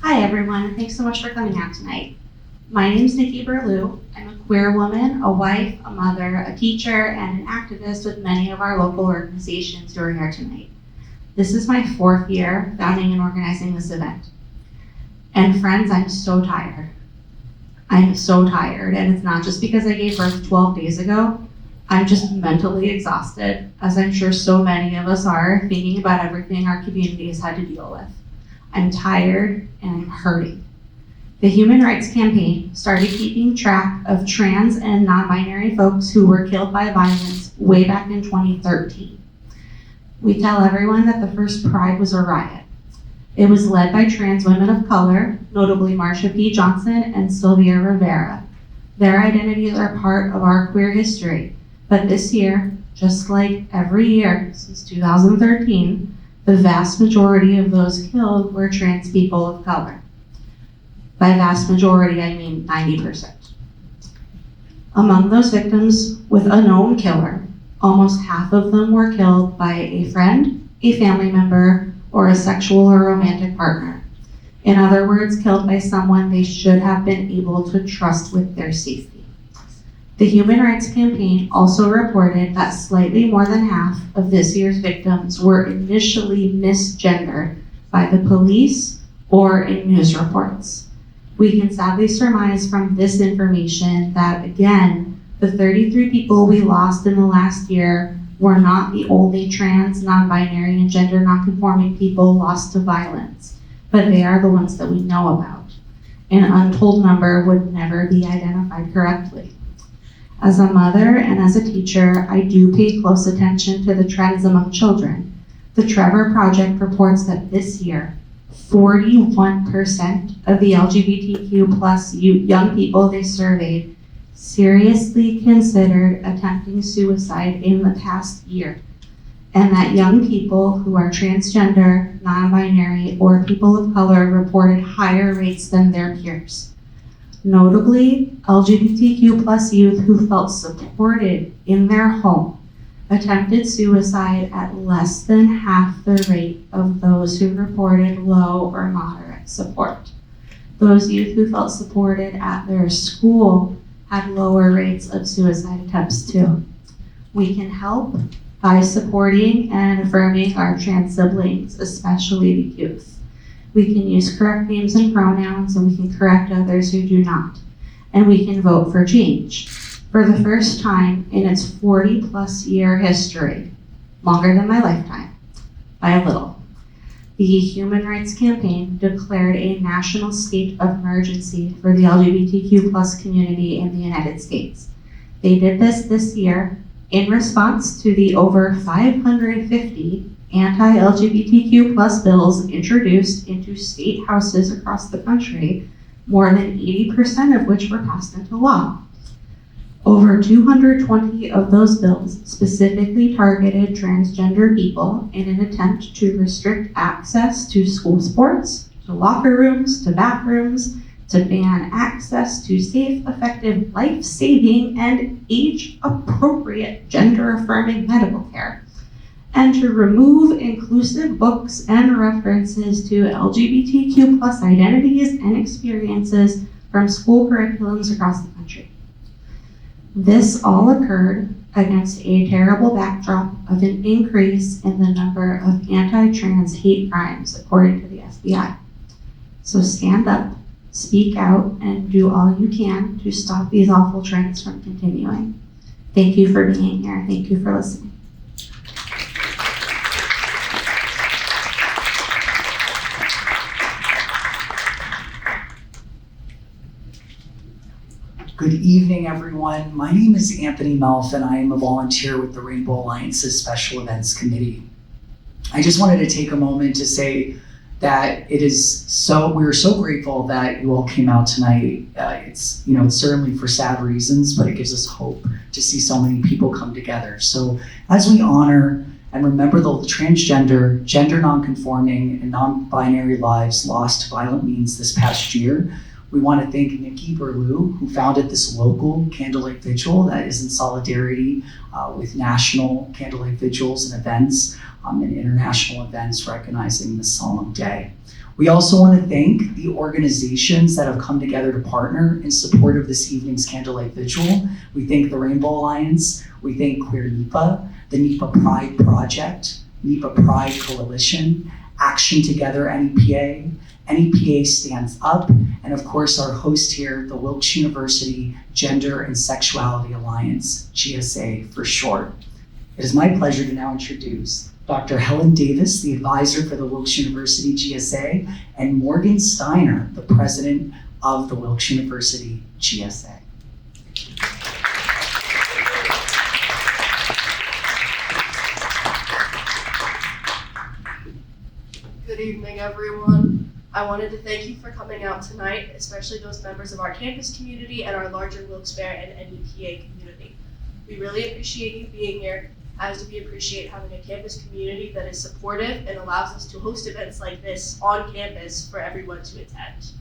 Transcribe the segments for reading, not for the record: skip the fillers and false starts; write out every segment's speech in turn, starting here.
Hi everyone, thanks so much for coming out tonight. My name is Nikki Berlew. I'm a queer woman, a wife, a mother, a teacher, and an activist with many of our local organizations who are here tonight. This is my 4th year founding and organizing this event. And friends, I'm so tired. I'm so tired, and it's not just because I gave birth 12 days ago. I'm just mentally exhausted, as I'm sure so many of us are, thinking about everything our community has had to deal with. I'm tired and I'm hurting. The Human Rights Campaign started keeping track of trans and non-binary folks who were killed by violence way back in 2013. We tell everyone that the first Pride was a riot. It was led by trans women of color, notably Marsha P. Johnson and Sylvia Rivera. Their identities are part of our queer history, but this year, just like every year since 2013, the vast majority of those killed were trans people of color. By vast majority, I mean 90%. Among those victims with a known killer, almost half of them were killed by a friend, a family member, or a sexual or romantic partner. In other words, killed by someone they should have been able to trust with their safety. The Human Rights Campaign also reported that slightly more than half of this year's victims were initially misgendered by the police or in news reports. We can sadly surmise from this information that, again, the 33 people we lost in the last year were not the only trans, non-binary, and gender non-conforming people lost to violence, but they are the ones that we know about. An untold number would never be identified correctly. As a mother and as a teacher, I do pay close attention to the trends among children. The Trevor Project reports that this year, 41% of the LGBTQ plus young people they surveyed seriously considered attempting suicide in the past year, and that young people who are transgender, non-binary, or people of color reported higher rates than their peers. Notably, LGBTQ plus youth who felt supported in their home attempted suicide at less than half the rate of those who reported low or moderate support. Those youth who felt supported at their school had lower rates of suicide attempts too. We can help by supporting and affirming our trans siblings, especially the youth. We can use correct names and pronouns, and we can correct others who do not. And we can vote for change. For the first time in its 40-plus year history, longer than my lifetime, by a little, the Human Rights Campaign declared a national state of emergency for the LGBTQ plus community in the United States. They did this year in response to the over 550 anti-LGBTQ plus bills introduced into state houses across the country, more than 80% of which were passed into law. Over 220 of those bills specifically targeted transgender people in an attempt to restrict access to school sports, to locker rooms, to bathrooms, to ban access to safe, effective, life-saving, and age-appropriate gender-affirming medical care, and to remove inclusive books and references to LGBTQ plus identities and experiences from school curriculums across the country. This all occurred against a terrible backdrop of an increase in the number of anti-trans hate crimes, according to the FBI. So stand up, speak out, and do all you can to stop these awful trends from continuing. Thank you for being here. Thank you for listening. Good evening, everyone. My name is Anthony Melf, and I am a volunteer with the Rainbow Alliance's Special Events Committee. I just wanted to take a moment to say that we're so grateful that you all came out tonight. It's certainly for sad reasons, but it gives us hope to see so many people come together. So as we honor and remember the transgender, gender nonconforming, and non-binary lives lost to violent means this past year, we want to thank Nikki Berlew, who founded this local candlelight vigil that is in solidarity with national candlelight vigils and events and international events recognizing this solemn day. We also want to thank the organizations that have come together to partner in support of this evening's candlelight vigil. We thank the Rainbow Alliance, we thank Queer NEPA, the NEPA Pride Project, NEPA Pride Coalition, Action Together NEPA, NEPA Stands Up, and of course our host here, the Wilkes University Gender and Sexuality Alliance, GSA for short. It is my pleasure to now introduce Dr. Helen Davis, the advisor for the Wilkes University GSA, and Morgan Steiner, the president of the Wilkes University GSA. Good evening, everyone. I wanted to thank you for coming out tonight, especially those members of our campus community and our larger Wilkes-Barre and NEPA community. We really appreciate you being here, as do we appreciate having a campus community that is supportive and allows us to host events like this on campus for everyone to attend.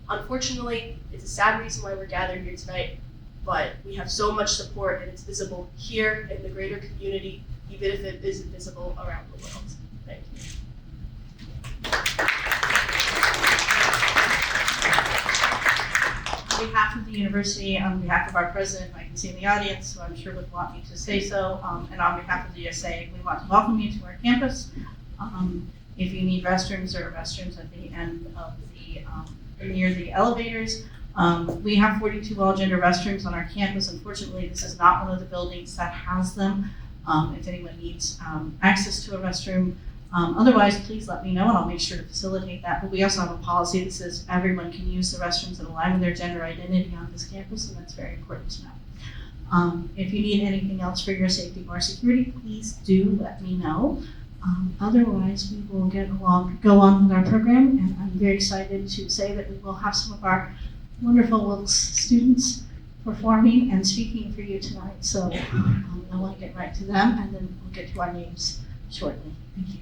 Unfortunately, it's a sad reason why we're gathered here tonight, but we have so much support and it's visible here in the greater community, even if it isn't visible around the world. Thank you. On behalf of the university, on behalf of our president, I can see in the audience, who I'm sure would want me to say so, and on behalf of the GSA, we want to welcome you to our campus. If you need restrooms, there are restrooms at the end of near the elevators. We have 42 all-gender restrooms on our campus. Unfortunately, this is not one of the buildings that has them. If anyone needs access to a restroom, otherwise, please let me know and I'll make sure to facilitate that. But we also have a policy that says everyone can use the restrooms that align with their gender identity on this campus, and that's very important to know. If you need anything else for your safety or security, please do let me know. Otherwise, we will go on with our program, and I'm very excited to say that we will have some of our wonderful Wilkes students performing and speaking for you tonight. So I want to get right to them, and then we'll get to our names shortly. Thank you.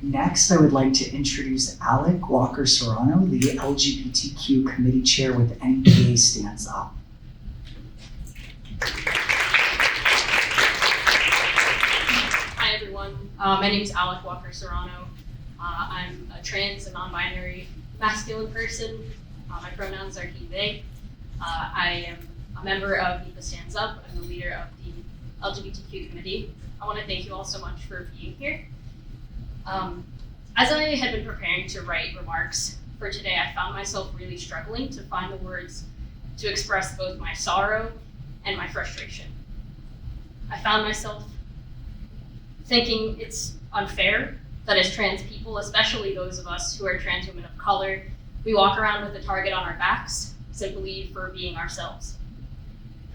Next, I would like to introduce Alec Walker-Serrano, the LGBTQ committee chair with NEPA Stands Up. Hi everyone, my name is Alec Walker-Serrano. I'm a trans and non-binary masculine person. My pronouns are he, they. I am a member of NEPA Stands Up. I'm the leader of the LGBTQ committee. I want to thank you all so much for being here. As I had been preparing to write remarks for today, I found myself really struggling to find the words to express both my sorrow and my frustration. I found myself thinking it's unfair that as trans people, especially those of us who are trans women of color, we walk around with a target on our backs simply for being ourselves.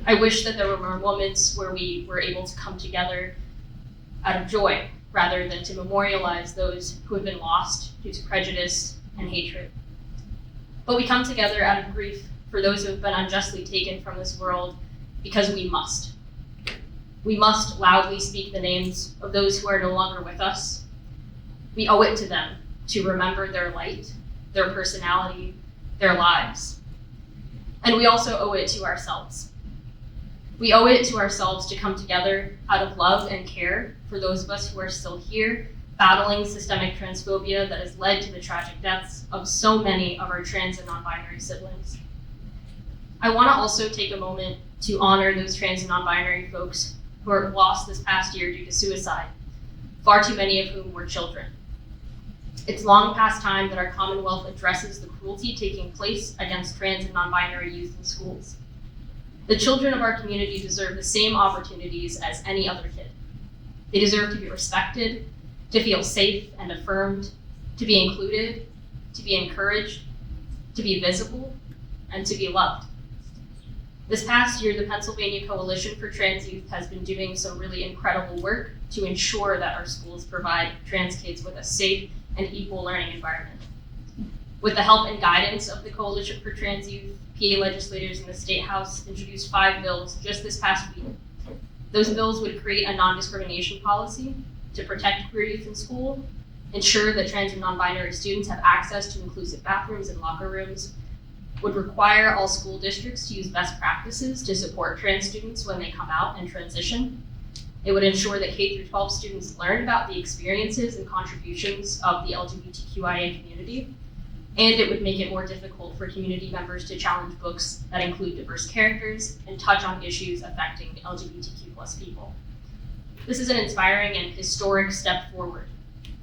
I wish that there were more moments where we were able to come together out of joy rather than to memorialize those who have been lost due to prejudice and hatred. But we come together out of grief for those who have been unjustly taken from this world because we must. We must loudly speak the names of those who are no longer with us. We owe it to them to remember their light, their personality, their lives. And we also owe it to ourselves. We owe it to ourselves to come together out of love and care for those of us who are still here, battling systemic transphobia that has led to the tragic deaths of so many of our trans and non-binary siblings. I want to also take a moment to honor those trans and non-binary folks who were lost this past year due to suicide, far too many of whom were children. It's long past time that our Commonwealth addresses the cruelty taking place against trans and non-binary youth in schools. The children of our community deserve the same opportunities as any other kid. They deserve to be respected, to feel safe and affirmed, to be included, to be encouraged, to be visible, and to be loved. This past year, the Pennsylvania Coalition for Trans Youth has been doing some really incredible work to ensure that our schools provide trans kids with a safe and equal learning environment. With the help and guidance of the Coalition for Trans Youth, PA legislators in the State House introduced 5 bills just this past week. Those bills would create a non-discrimination policy to protect queer youth in school, ensure that trans and non-binary students have access to inclusive bathrooms and locker rooms, would require all school districts to use best practices to support trans students when they come out and transition, It would ensure that K through 12 students learn about the experiences and contributions of the LGBTQIA community, and it would make it more difficult for community members to challenge books that include diverse characters and touch on issues affecting LGBTQ+ people. This is an inspiring and historic step forward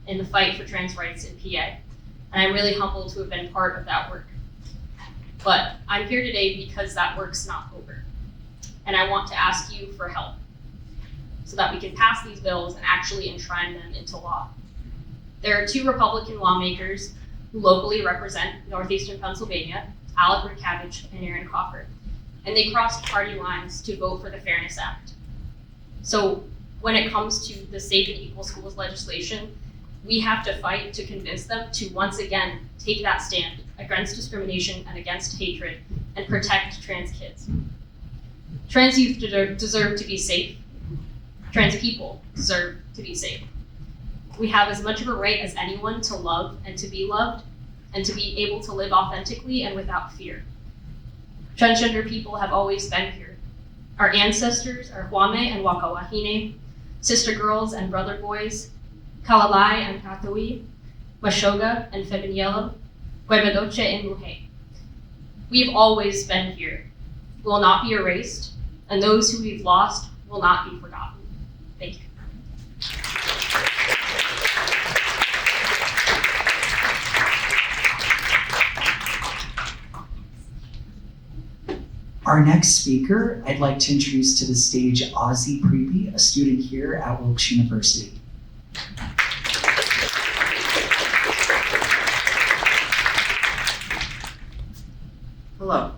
in the fight for trans rights in PA, and I'm really humbled to have been part of that work. But I'm here today because that work's not over, and I want to ask you for help so that we can pass these bills and actually enshrine them into law. There are 2 Republican lawmakers who locally represent Northeastern Pennsylvania, Alec Ricavage and Aaron Coffer, and they crossed party lines to vote for the Fairness Act. So when it comes to the Safe and Equal Schools legislation, we have to fight to convince them to once again take that stand against discrimination and against hatred and protect trans kids. Trans youth deserve to be safe. Trans people deserve to be safe. We have as much of a right as anyone to love and to be loved and to be able to live authentically and without fear. Transgender people have always been here. Our ancestors are Huame and Wakawahine, sister girls and brother boys, Kalalai and Katawi, Mashoga and Febinielo, Huevedoche and Muhe. We've always been here. We will not be erased, and those who we've lost will not be forgotten. Thank you. Our next speaker, I'd like to introduce to the stage Ozzy Preeby, a student here at Wilkes University. Hello,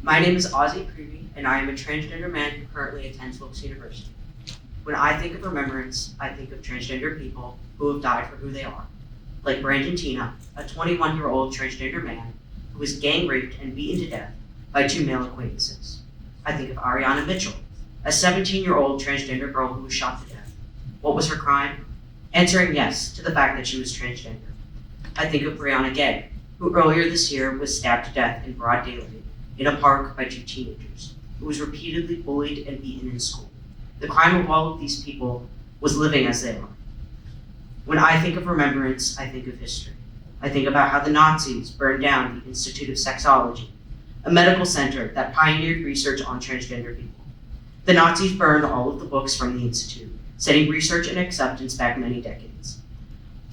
my name is Ozzy Preeby, and I am a transgender man who currently attends Wilkes University. When I think of remembrance, I think of transgender people who have died for who they are, like Brandon Tina, a 21-year-old transgender man who was gang raped and beaten to death by 2 male acquaintances. I think of Ariana Mitchell, a 17-year-old transgender girl who was shot to death. What was her crime? Answering yes to the fact that she was transgender. I think of Brianna Gay, who earlier this year was stabbed to death in broad daylight in a park by 2 teenagers, who was repeatedly bullied and beaten in school. The crime of all of these people was living as they are. When I think of remembrance, I think of history. I think about how the Nazis burned down the Institute of Sexology, a medical center that pioneered research on transgender people. The Nazis burned all of the books from the Institute, setting research and acceptance back many decades.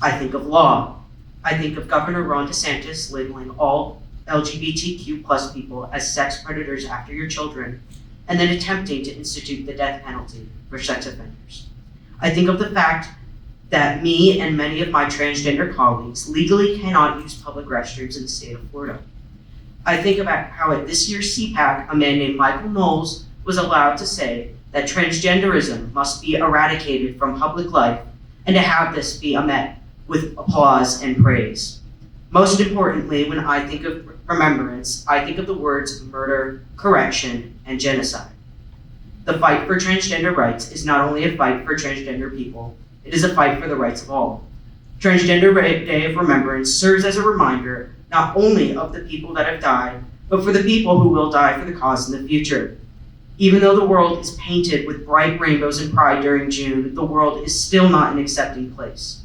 I think of law. I think of Governor Ron DeSantis labeling all LGBTQ+ people as sex predators after your children, and then attempting to institute the death penalty for sex offenders. I think of the fact that me and many of my transgender colleagues legally cannot use public restrooms in the state of Florida. I think about how at this year's CPAC, a man named Michael Knowles was allowed to say that transgenderism must be eradicated from public life, and to have this be met with applause and praise. Most importantly, when I think of remembrance, I think of the words murder, correction, and genocide. The fight for transgender rights is not only a fight for transgender people, it is a fight for the rights of all. Transgender Day of Remembrance serves as a reminder not only of the people that have died, but for the people who will die for the cause in the future. Even though the world is painted with bright rainbows and pride during June, the world is still not an accepting place.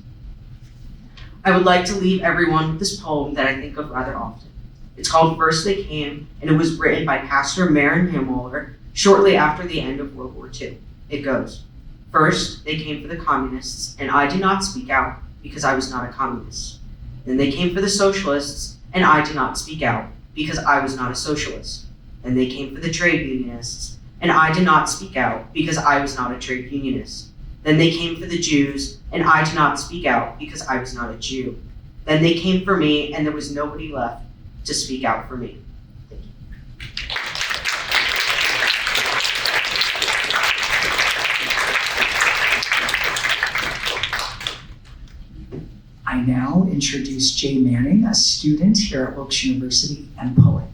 I would like to leave everyone with this poem that I think of rather often. It's called First They Came, and it was written by Pastor Maren Himmelmuller shortly after the end of World War II. It goes, "First, they came for the communists, and I did not speak out because I was not a communist. Then they came for the socialists, and I did not speak out because I was not a socialist. Then they came for the trade unionists, and I did not speak out because I was not a trade unionist. Then they came for the Jews, and I did not speak out because I was not a Jew. Then they came for me, and there was nobody left to speak out for me." Thank you. I now introduce Jay Manning, a student here at Wilkes University and poet.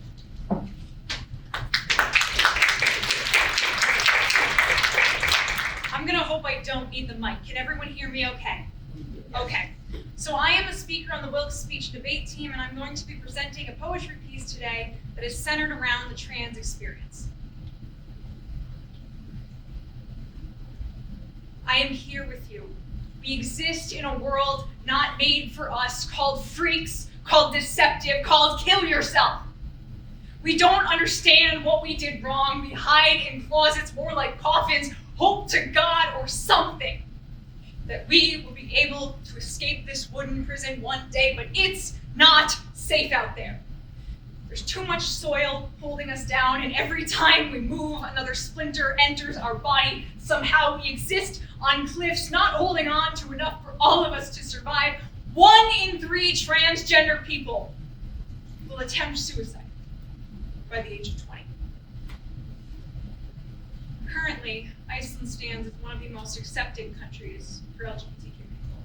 I'm gonna hope I don't need the mic. Can everyone hear me okay? Okay. So I am a speaker on the Wilkes Speech Debate Team, and I'm going to be presenting a poetry piece today that is centered around the trans experience. I am here with you. We exist in a world not made for us, called freaks, called deceptive, called kill yourself. We don't understand what we did wrong. We hide in closets more like coffins, hope to God or something that we will be able to escape this wooden prison one day, but it's not safe out there. There's too much soil holding us down, and every time we move, another splinter enters our body. Somehow we exist on cliffs, not holding on to enough for all of us to survive. 1 in 3 transgender people will attempt suicide by the age of 20. Currently, Iceland stands as one of the most accepting countries for LGBTQ people.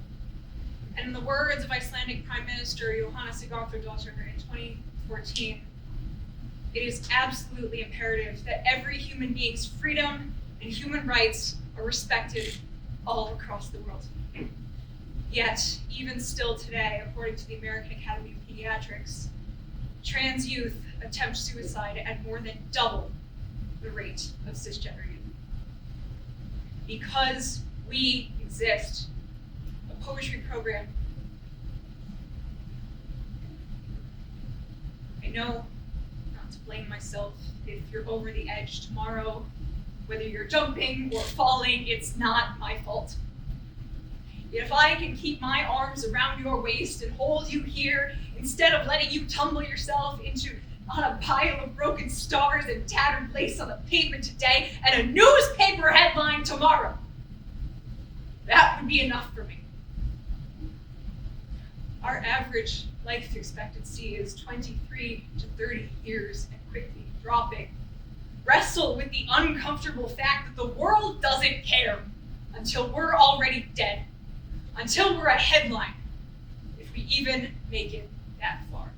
And in the words of Icelandic Prime Minister Johanna Sigurðardóttir in 2014, it is absolutely imperative that every human being's freedom and human rights are respected all across the world. Yet, even still today, according to the American Academy of Pediatrics, trans youth attempt suicide at more than double the rate of cisgender youth. Because we exist, a poetry program. I know not to blame myself if you're over the edge tomorrow, whether you're jumping or falling, it's not my fault. Yet if I can keep my arms around your waist and hold you here, instead of letting you tumble yourself on a pile of broken stars and tattered lace on the pavement today and a newspaper headline tomorrow, that would be enough for me. Our average life expectancy is 23 to 30 years and quickly dropping. Wrestle with the uncomfortable fact that the world doesn't care until we're already dead, until we're a headline, if we even make it that far.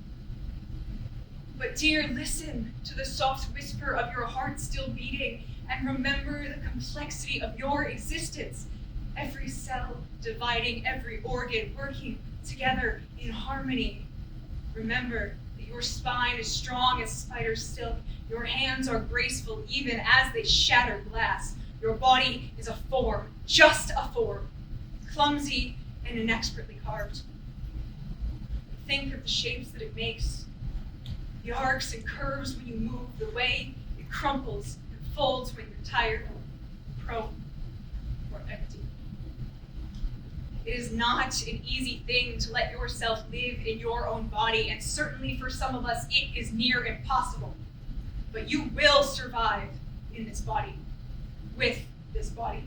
But dear, listen to the soft whisper of your heart still beating and remember the complexity of your existence. Every cell dividing, every organ working together in harmony. Remember that your spine is strong as spider silk. Your hands are graceful even as they shatter glass. Your body is a form, just a form, clumsy and inexpertly carved. Think of the shapes that it makes, the arcs and curves when you move, the way it crumples and folds when you're tired, prone, or empty. It is not an easy thing to let yourself live in your own body, and certainly for some of us, it is near impossible. But you will survive in this body, with this body.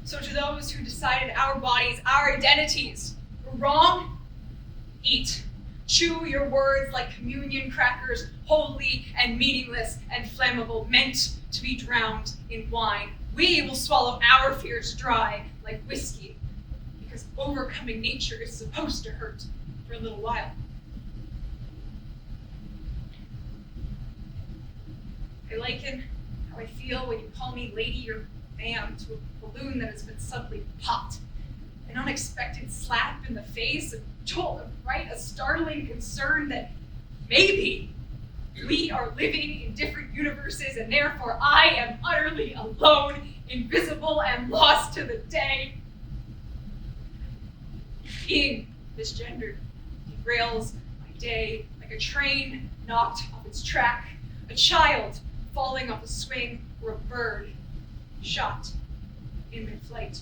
So to those who decided our bodies, our identities were wrong, eat. Chew your words like communion crackers, holy and meaningless and flammable, meant to be drowned in wine. We will swallow our fears dry like whiskey, because overcoming nature is supposed to hurt for a little while. I liken how I feel when you call me lady or ma'am to a balloon that has been suddenly popped. An unexpected slap in the face, a jolt of fright, a startling concern that maybe we are living in different universes and therefore I am utterly alone, invisible, and lost to the day. Being misgendered derails my day like a train knocked off its track, a child falling off a swing, or a bird shot in mid-flight.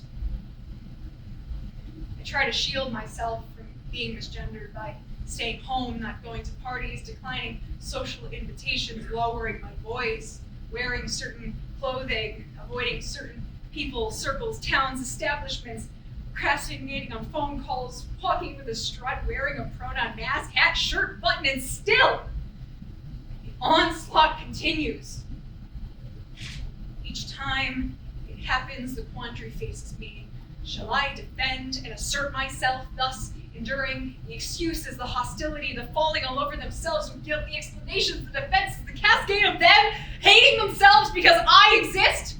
I try to shield myself from being misgendered by staying home, not going to parties, declining social invitations, lowering my voice, wearing certain clothing, avoiding certain people, circles, towns, establishments, procrastinating on phone calls, walking with a strut, wearing a pronoun mask, hat, shirt, button, and still the onslaught continues. Each time it happens, the quandary faces me. Shall I defend and assert myself, thus enduring the excuses, the hostility, the falling all over themselves with guilt, the explanations, the defenses, the cascade of them hating themselves because I exist?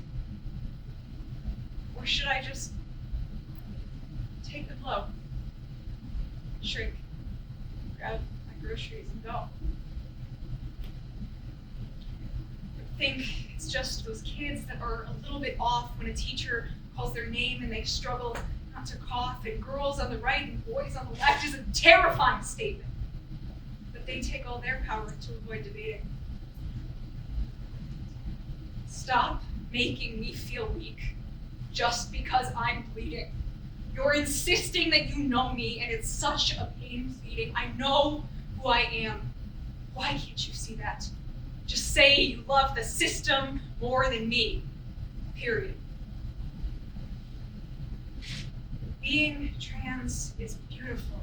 Or should I just take the blow, shrink, grab my groceries and go? I think it's just those kids that are a little bit off when a teacher calls their name and they struggle not to cough, and girls on the right and boys on the left is a terrifying statement. But they take all their power to avoid debating. Stop making me feel weak just because I'm bleeding. You're insisting that you know me, and it's such a pain pleading. I know who I am. Why can't you see that? Just say you love the system more than me. Period. Being trans is beautiful.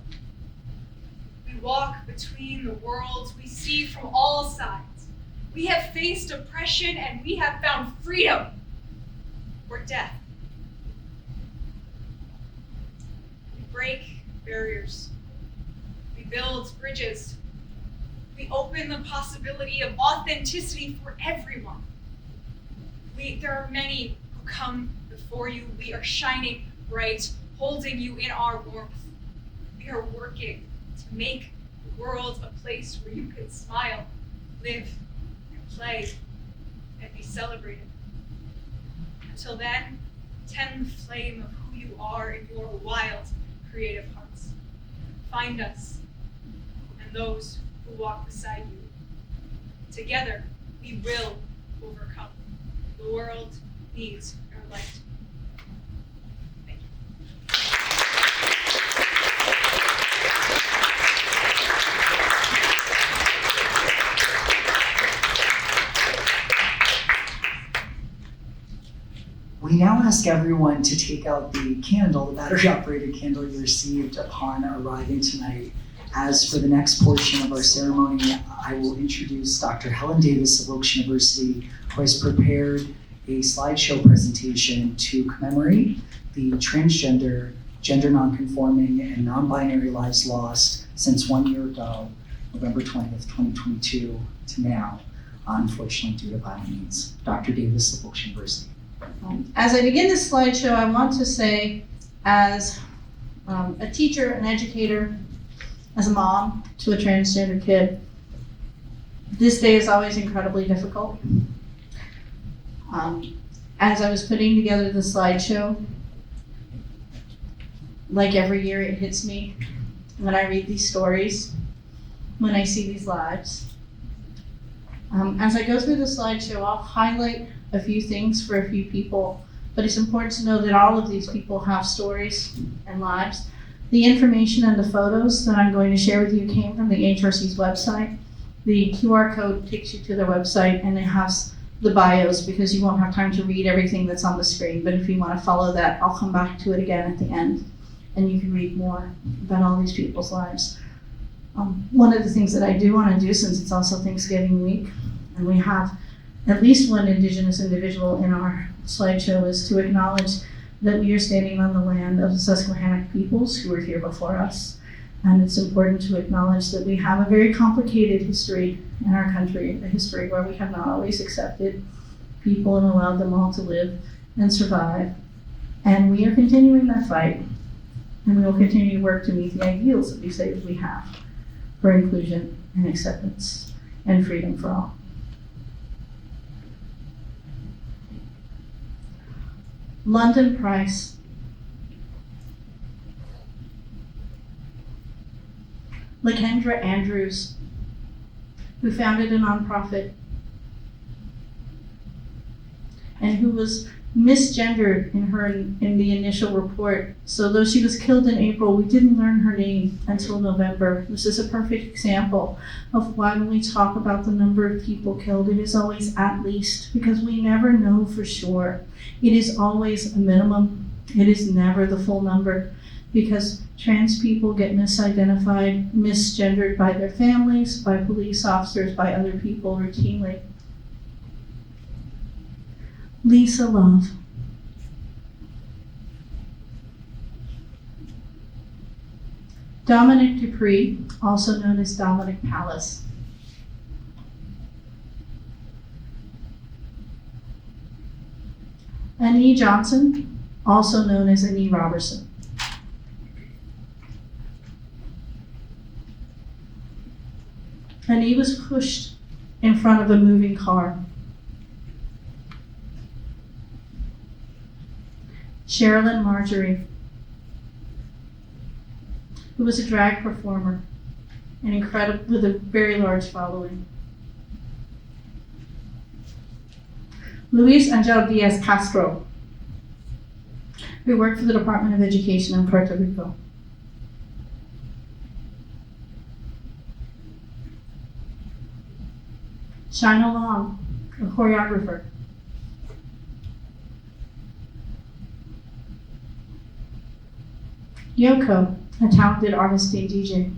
We walk between the worlds. We see from all sides. We have faced oppression and we have found freedom or death. We break barriers. We build bridges. We open the possibility of authenticity for everyone. There are many who come before you. We are shining bright, holding you in our warmth. We are working to make the world a place where you can smile, live, and play, and be celebrated. Until then, tend the flame of who you are in your wild, creative hearts. Find us and those who walk beside you. Together, we will overcome. The world needs our light. Thank you. We now ask everyone to take out the candle, the battery-operated candle you received upon arriving tonight. As for the next portion of our ceremony, I will introduce Dr. Helen Davis of Wilkes University, who has prepared a slideshow presentation to commemorate the transgender, gender nonconforming, and non-binary lives lost since 1 year ago, November 20th, 2022, to now, unfortunately due to violent means. Dr. Davis of Wilkes University. As I begin this slideshow, I want to say, as a teacher, an educator, as a mom to a transgender kid, this day is always incredibly difficult. As I was putting together the slideshow, like every year, it hits me when I read these stories, when I see these lives. As I go through the slideshow, I'll highlight a few things for a few people, but it's important to know that all of these people have stories and lives. The information and the photos that I'm going to share with you came from the HRC's website. The QR code takes you to their website and it has the bios because you won't have time to read everything that's on the screen, but if you want to follow that, I'll come back to it again at the end and you can read more about all these people's lives. One of the things that I do want to do, since it's also Thanksgiving week, and we have at least one Indigenous individual in our slideshow, is to acknowledge that we are standing on the land of the Susquehannock peoples who were here before us. And it's important to acknowledge that we have a very complicated history in our country, a history where we have not always accepted people and allowed them all to live and survive. And we are continuing that fight, and we will continue to work to meet the ideals that we say that we have for inclusion and acceptance and freedom for all. London Price. Lakendra Andrews, who founded a nonprofit and who was misgendered in the initial report. So though she was killed in April, we didn't learn her name until November. This is a perfect example of why when we talk about the number of people killed, it is always at least, because we never know for sure. It is always a minimum. It is never the full number, because trans people get misidentified, misgendered by their families, by police officers, by other people routinely. Lisa Love. Dominic Dupree, also known as Dominic Palace. Annie Johnson, also known as Annie Robertson. Annie was pushed in front of a moving car. Sherilyn Marjorie, who was a drag performer and incredible with a very large following. Luis Angel Diaz Castro, who worked for the Department of Education in Puerto Rico. China Long, a choreographer. Yoko, a talented artist and DJ.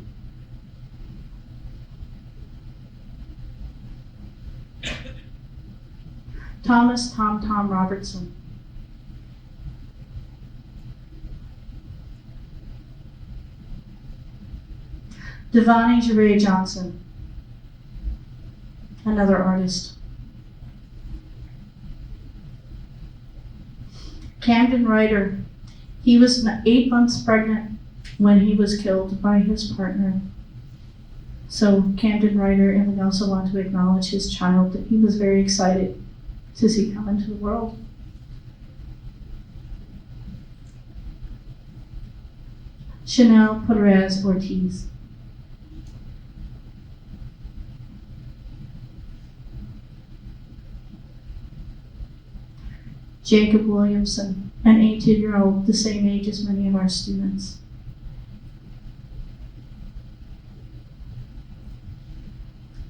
Thomas Tom Robertson. Devani Jeray Johnson, another artist. Camden Ryder, he was 8 months pregnant when he was killed by his partner. So Camden Ryder, and we also want to acknowledge his child that he was very excited to see come into the world. Chanel Perez Ortiz. Jacob Williamson, an 18-year-old, the same age as many of our students.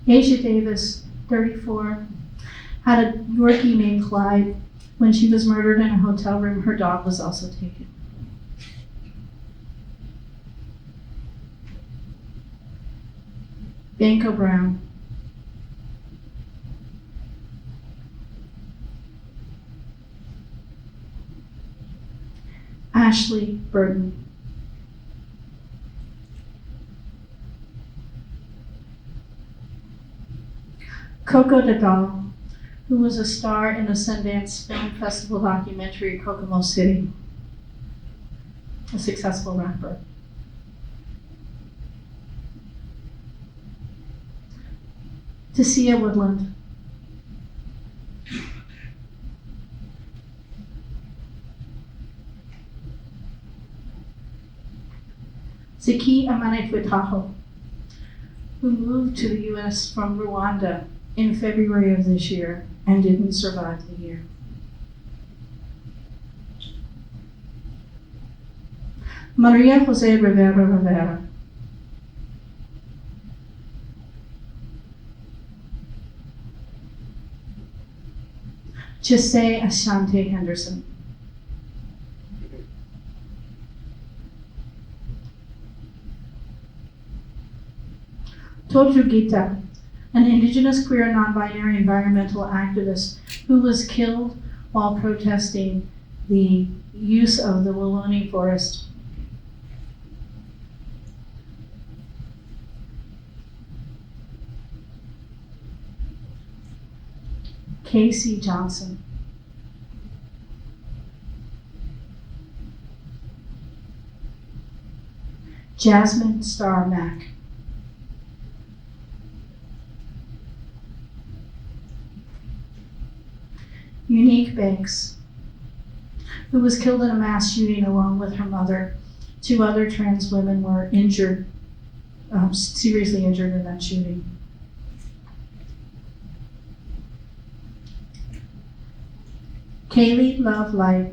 Asia Davis, 34, had a Yorkie named Clyde. When she was murdered in a hotel room, her dog was also taken. Banco Brown. Ashley Burton. Coco Dadal, who was a star in the Sundance Film Festival documentary Kokomo City, a successful rapper. Tasia Woodland. Zaki Amanekwe-Tahoe, who moved to the U.S. from Rwanda in February of this year and didn't survive the year. Maria Jose Rivera. Jose Ashante Henderson. Toju Gita, an indigenous queer non-binary environmental activist who was killed while protesting the use of the Ohlone forest. Casey Johnson. Jasmine Starr Mack. Unique Banks, who was killed in a mass shooting along with her mother. 2 other trans women were injured, seriously injured in that shooting. Kaylee loved life,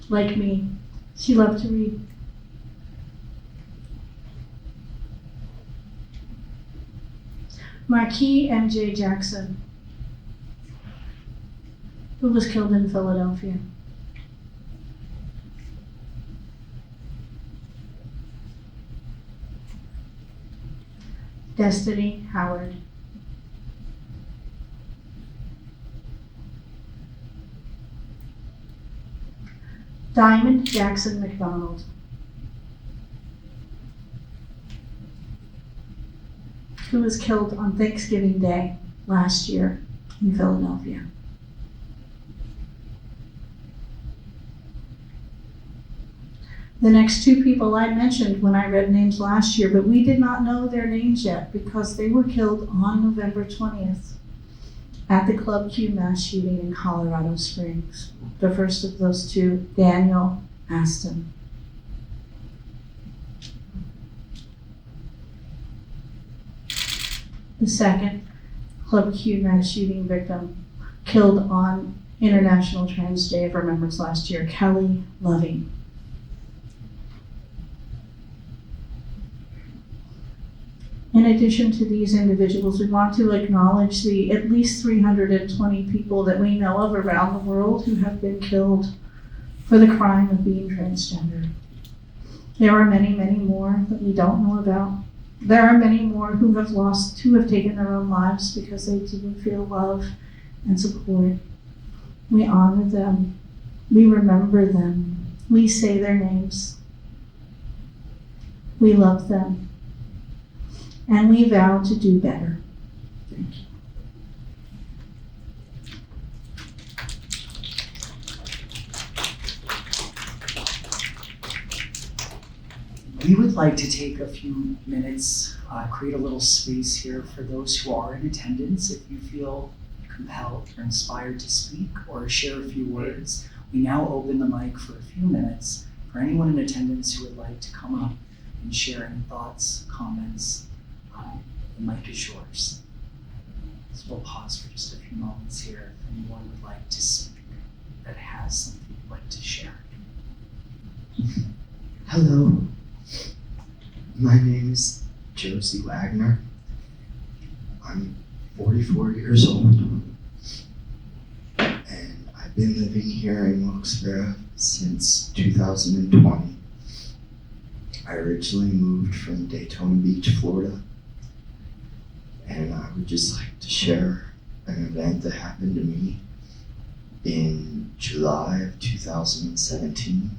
like me. She loved to read. Marquis M.J. Jackson, who was killed in Philadelphia. Destiny Howard. Diamond Jackson McDonald, who was killed on Thanksgiving Day last year in Philadelphia. The next 2 people I mentioned when I read names last year, but we did not know their names yet because they were killed on November 20th. at the Club Q mass shooting in Colorado Springs. The first of those two, Daniel Aston. The second, Club Q mass shooting victim, killed on International Trans Day of Remembrance last year, Kelly Loving. In addition to these individuals, we want to acknowledge the at least 320 people that we know of around the world who have been killed for the crime of being transgender. There are many, many more that we don't know about. There are many more who have taken their own lives because they didn't feel love and support. We honor them. We remember them. We say their names. We love them. And we vow to do better. Thank you. We would like to take a few minutes, create a little space here for those who are in attendance. If you feel compelled or inspired to speak or share a few words, we now open the mic for a few minutes for anyone in attendance who would like to come up and share any thoughts, comments. The mic is yours. So we'll pause for just a few moments here if anyone would like to speak that has something you'd like to share. Hello, my name is Josie Wagner. I'm 44 years old, and I've been living here in Wilkes-Barre since 2020. I originally moved from Daytona Beach, Florida, and I would just like to share an event that happened to me in July of 2017.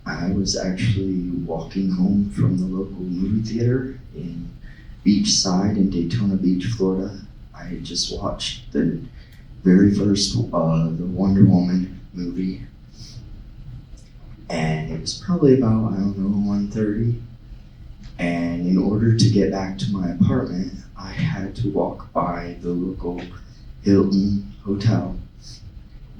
I was actually walking home from the local movie theater in Beachside in Daytona Beach, Florida. I had just watched the very first the Wonder Woman movie, and it was probably about, 1:30. And in order to get back to my apartment, I had to walk by the local Hilton Hotel.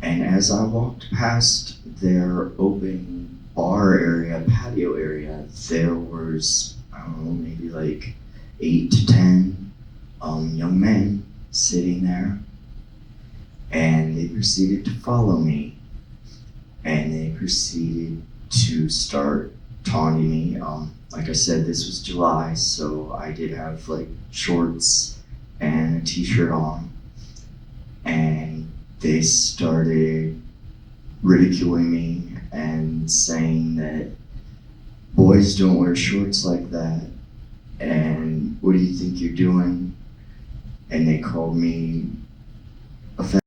And as I walked past their open bar area, patio area, there was, maybe like 8 to 10 young men sitting there. And they proceeded to follow me. And they proceeded to start taunting me. Like I said, this was July, so I did have like shorts and a t-shirt on. And they started ridiculing me and saying that boys don't wear shorts like that, and what do you think you're doing? And they called me offensive,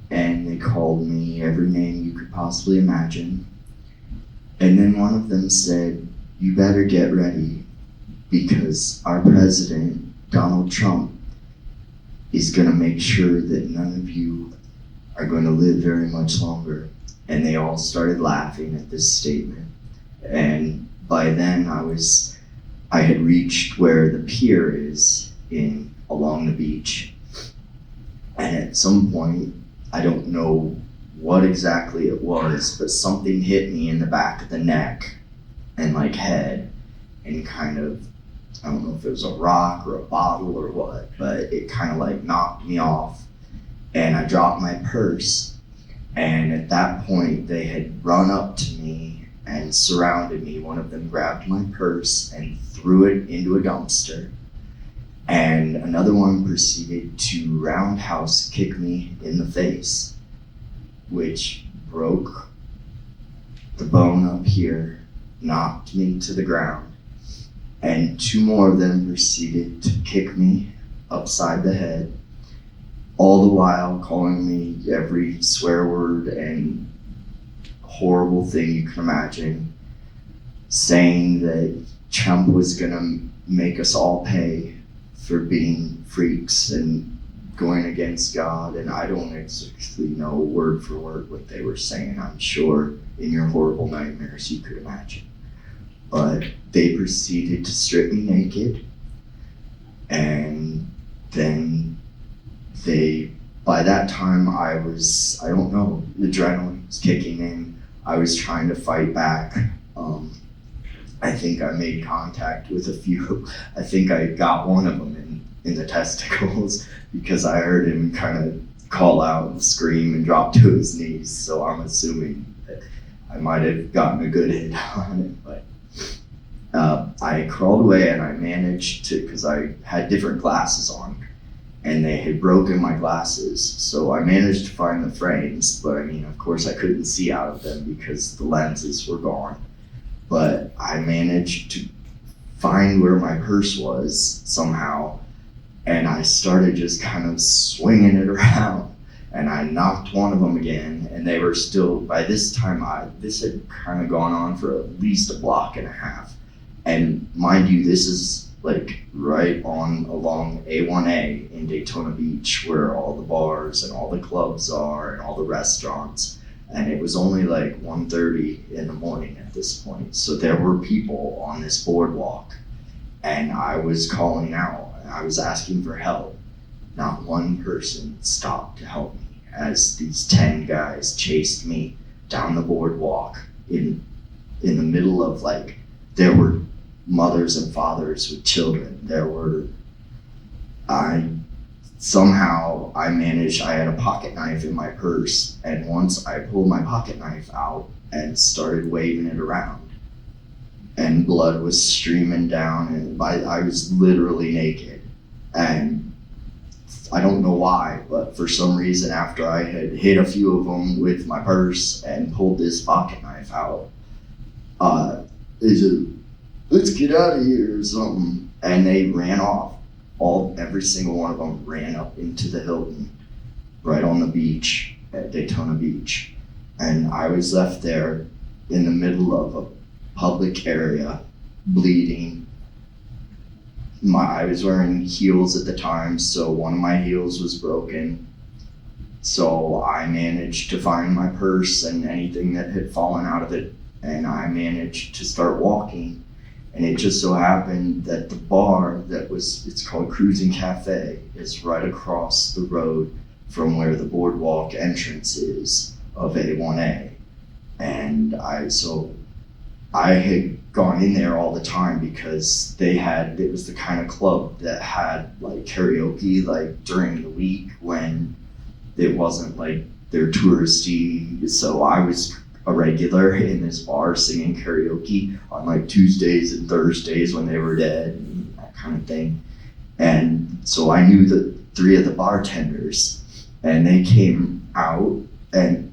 and they called me every name you could possibly imagine. And then one of them said, "You better get ready, because our president, Donald Trump, is gonna make sure that none of you are going to live very much longer." And they all started laughing at this statement. And by then I had reached where the pier is along the beach. And at some point, I don't know what exactly it was, but something hit me in the back of the neck and like head, and kind of, I don't know if it was a rock or a bottle or what, but it kind of like knocked me off, and I dropped my purse. And at that point, they had run up to me and surrounded me. One of them grabbed my purse and threw it into a dumpster. And another one proceeded to roundhouse kick me in the face, which broke the bone up here, knocked me to the ground. And 2 more of them proceeded to kick me upside the head, all the while calling me every swear word and horrible thing you can imagine, saying that Trump was gonna make us all pay for being freaks and going against God. And I don't exactly know word for word what they were saying. I'm sure in your horrible nightmares you could imagine. But they proceeded to strip me naked and then by that time I don't know, the adrenaline was kicking in. I was trying to fight back. I think I made contact with a few. I think I got one of them in the testicles because I heard him kind of call out and scream and drop to his knees. So I'm assuming that I might have gotten a good hit on it. But I crawled away and I managed to, because I had different glasses on and they had broken my glasses. So I managed to find the frames, but I mean, of course I couldn't see out of them because the lenses were gone. But I managed to find where my purse was somehow, and I started just kind of swinging it around, and I knocked one of them again, and they were still, by this time, this had kind of gone on for at least a block and a half. And mind you, this is like right along A1A in Daytona Beach, where all the bars and all the clubs are and all the restaurants. And it was only like 1:30 in the morning at this point. So there were people on this boardwalk, and I was calling out and I was asking for help. Not one person stopped to help me as these 10 guys chased me down the boardwalk in the middle of, like, there were mothers and fathers with children. I managed, I had a pocket knife in my purse, and once I pulled my pocket knife out and started waving it around, and blood was streaming down, and I was literally naked. And I don't know why, but for some reason, after I had hit a few of them with my purse and pulled this pocket knife out, they said, "Let's get out of here," or something, and they ran off. Every single one of them ran up into the Hilton, right on the beach at Daytona Beach. And I was left there in the middle of a public area, bleeding. I was wearing heels at the time, so one of my heels was broken. So I managed to find my purse and anything that had fallen out of it, and I managed to start walking. And it just so happened that the bar it's called Cruising Cafe, is right across the road from where the boardwalk entrance is of A1A. And I had gone in there all the time because it was the kind of club that had like karaoke like during the week when it wasn't like their touristy. So I was a regular in this bar singing karaoke on like Tuesdays and Thursdays when they were dead and that kind of thing. And so I knew the 3 of the bartenders, and they came out and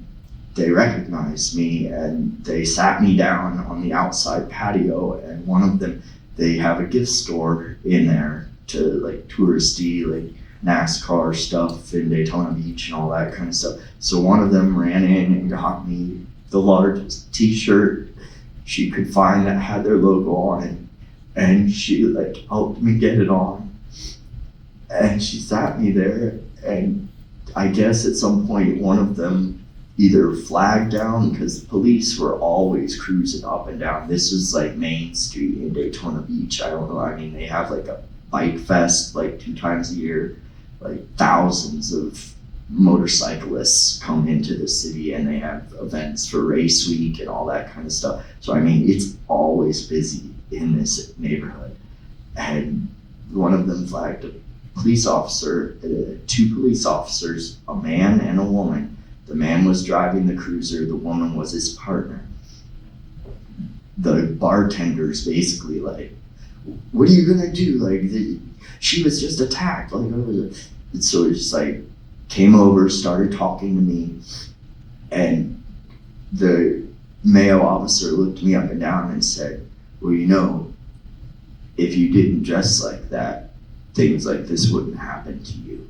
they recognized me and they sat me down on the outside patio, and one of them, they have a gift store in there to like touristy, like NASCAR stuff in Daytona Beach and all that kind of stuff. So one of them ran in and got me the largest t-shirt she could find that had their logo on it, and she like helped me get it on, and she sat me there. And I guess at some point one of them either flagged down, because the police were always cruising up and down. This was like Main Street in Daytona Beach. I don't know, I mean, they have like a bike fest like 2 times a year, like thousands of motorcyclists come into the city, and they have events for race week and all that kind of stuff. So I mean, it's always busy in this neighborhood. And one of them flagged a police officer, 2 police officers, a man and a woman. The man was driving the cruiser, the woman was his partner. The bartender's basically like, "What are you gonna do? Like, she was just attacked." Like, so it's just like, came over, started talking to me, and the Mayo officer looked me up and down and said, "Well, you know, if you didn't dress like that, things like this wouldn't happen to you."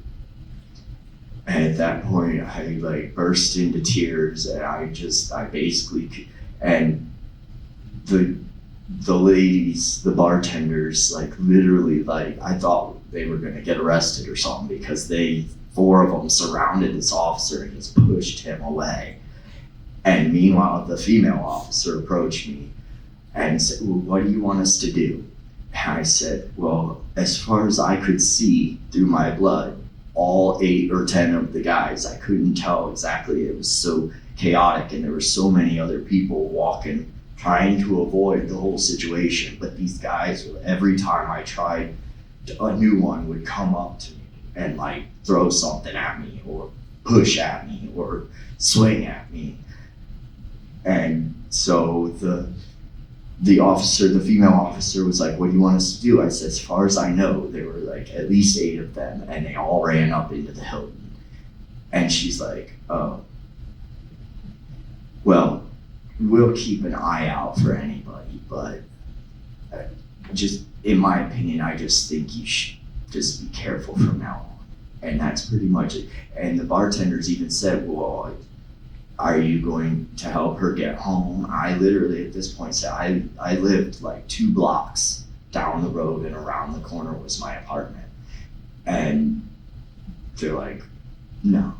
And at that point, I like burst into tears, and I basically, and the ladies, the bartenders, like literally, like I thought they were gonna get arrested or something, because 4 of them surrounded this officer and just pushed him away. And meanwhile, the female officer approached me and said, "Well, what do you want us to do?" And I said, "Well, as far as I could see through my blood, all 8 or 10 of the guys. I couldn't tell exactly. It was so chaotic, and there were so many other people walking, trying to avoid the whole situation. But these guys, every time I tried, a new one would come up to me and like throw something at me or push at me or swing at me. And so the female officer was like, "What do you want us to do?" I said, "As far as I know, there were like at least 8 of them, and they all ran up into the Hilton." And she's like, "Oh, well, we'll keep an eye out for anybody, but just in my opinion, I just think you should just be careful from now on." And that's pretty much it. And the bartenders even said, "Well, are you going to help her get home?" I literally at this point said, I lived like 2 blocks down the road, and around the corner was my apartment. And they're like, "No."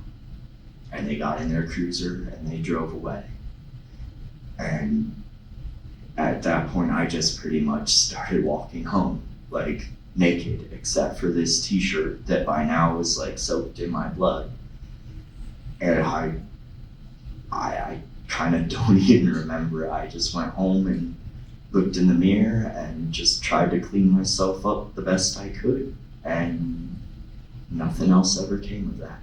And they got in their cruiser and they drove away. And at that point, I just pretty much started walking home, like naked, except for this t-shirt that by now was like soaked in my blood. And I kind of don't even remember. I just went home and looked in the mirror and just tried to clean myself up the best I could. And nothing else ever came of that.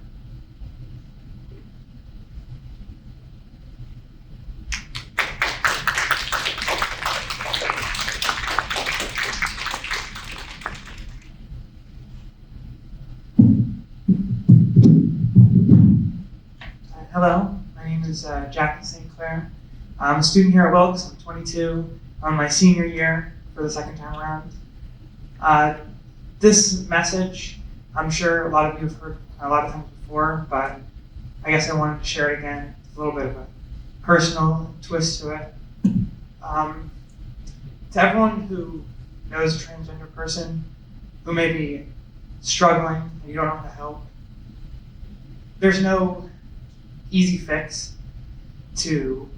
Hello, my name is Jackie St. Clair. I'm a student here at Wilkes. I'm 22. I'm my senior year for the second time around. This message, I'm sure a lot of you have heard a lot of times before, but I guess I wanted to share it again. It's a little bit of a personal twist to it. To everyone who knows a transgender person who may be struggling and you don't know how to help, there's no easy fix to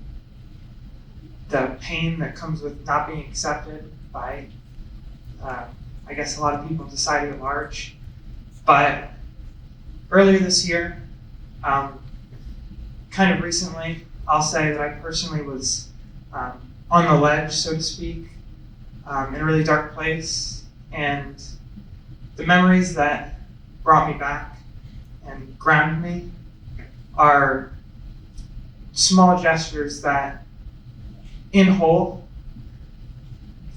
the pain that comes with not being accepted by, I guess, a lot of people in society at large. But earlier this year, kind of recently, I'll say that I personally was on the ledge, so to speak, in a really dark place. And the memories that brought me back and grounded me are small gestures that, in whole,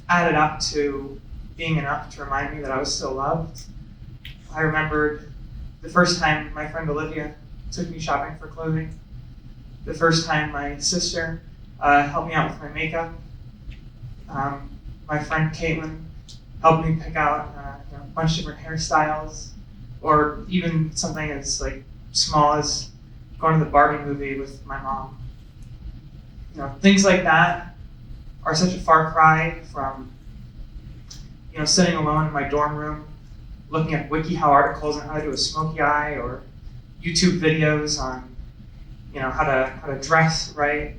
added up to being enough to remind me that I was still loved. I remembered the first time my friend Olivia took me shopping for clothing, the first time my sister helped me out with my makeup, my friend Caitlin helped me pick out a bunch of different hairstyles, or even something as like small as going to the Barbie movie with my mom. Things like that are such a far cry from, sitting alone in my dorm room, looking at WikiHow articles on how to do a smoky eye, or YouTube videos on, how to dress right.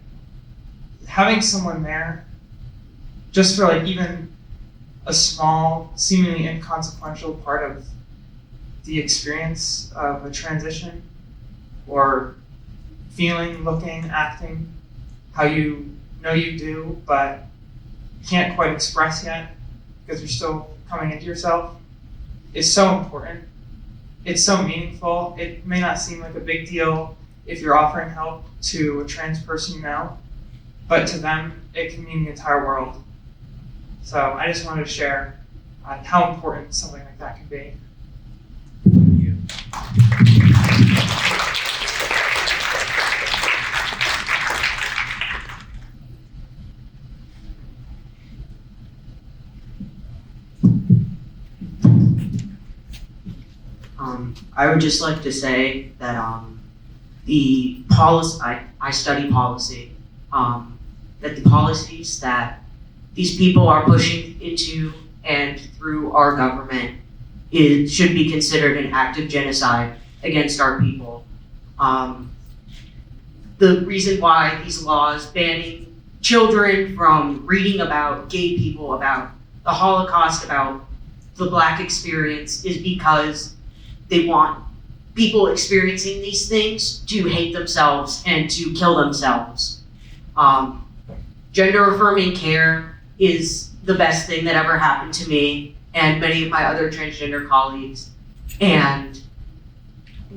Having someone there, just for like even a small, seemingly inconsequential part of the experience of a transition, or feeling, looking, acting how you know you do, but can't quite express yet because you're still coming into yourself, is so important. It's so meaningful. It may not seem like a big deal if you're offering help to a trans person you know, but to them, it can mean the entire world. So I just wanted to share how important something like that can be. Thank you. I would just like to say that the policy, I study policy, that the policies that these people are pushing into and through our government should be considered an act of genocide against our people. The reason why these laws banning children from reading about gay people, about the Holocaust, about the Black experience, is because they want people experiencing these things to hate themselves and to kill themselves. Gender affirming care is the best thing that ever happened to me and many of my other transgender colleagues. And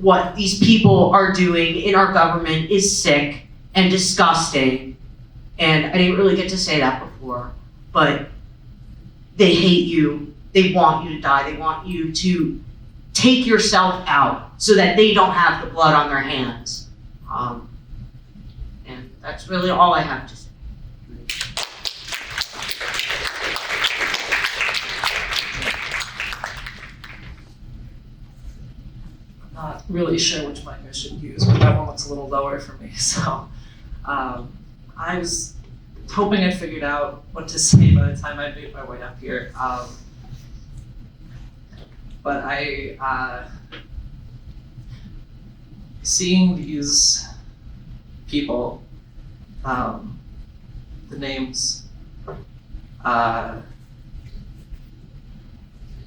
what these people are doing in our government is sick and disgusting. And I didn't really get to say that before, but they hate you. They want you to die. They want you to take yourself out so that they don't have the blood on their hands. And that's really all I have to say. Not really sure which mic I should use, but that one looks a little lower for me. So I was hoping I'd figured out what to say by the time I made my way up here. But seeing these people, the names,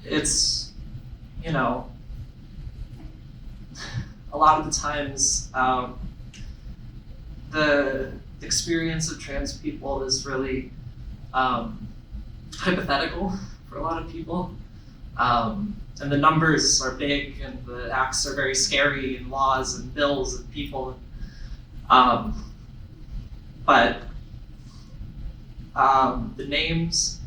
it's, you know, a lot of the times the experience of trans people is really hypothetical for a lot of people. And the numbers are big and the acts are very scary and laws and bills and people. But the names,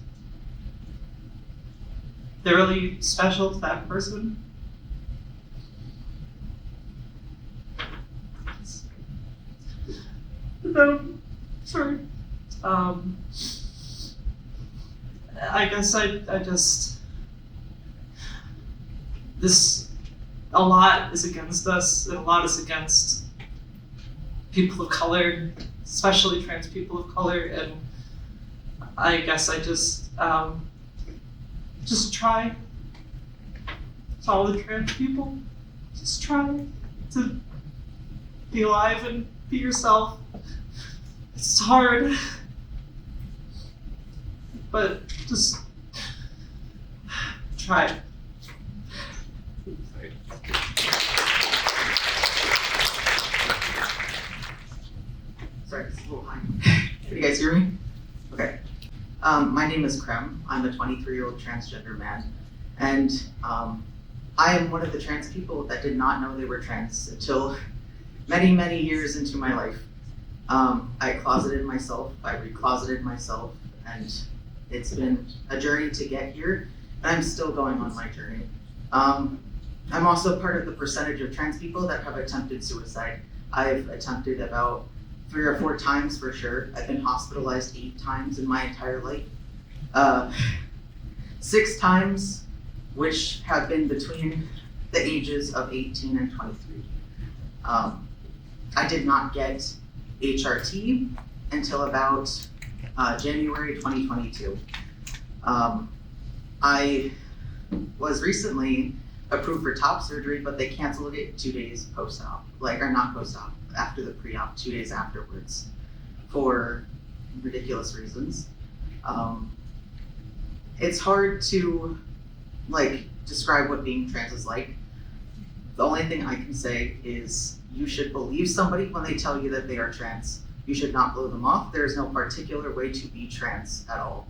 they're really special to that person. No, sorry. I guess I just, a lot is against us, and a lot is against people of color, especially trans people of color, and I guess I just try to all the trans people, just try to be alive and be yourself. It's hard, but just try. Sorry, it's a little high. Can you guys hear me? Okay. My name is Krem. I'm a 23-year-old transgender man. And I am one of the trans people that did not know they were trans until many, many years into my life. I closeted myself, I recloseted myself, and it's been a journey to get here, and I'm still going on my journey. I'm also part of the percentage of trans people that have attempted suicide. I've attempted about 3 or 4 times for sure. I've been hospitalized 8 times in my entire life. 6 times, which have been between the ages of 18 and 23. I did not get HRT until about January 2022. I was recently approved for top surgery, but they canceled it 2 days post-op, or not post-op, after the pre-op, 2 days afterwards, for ridiculous reasons. It's hard to describe what being trans is like. The only thing I can say is you should believe somebody when they tell you that they are trans. You should not blow them off. There is no particular way to be trans at all.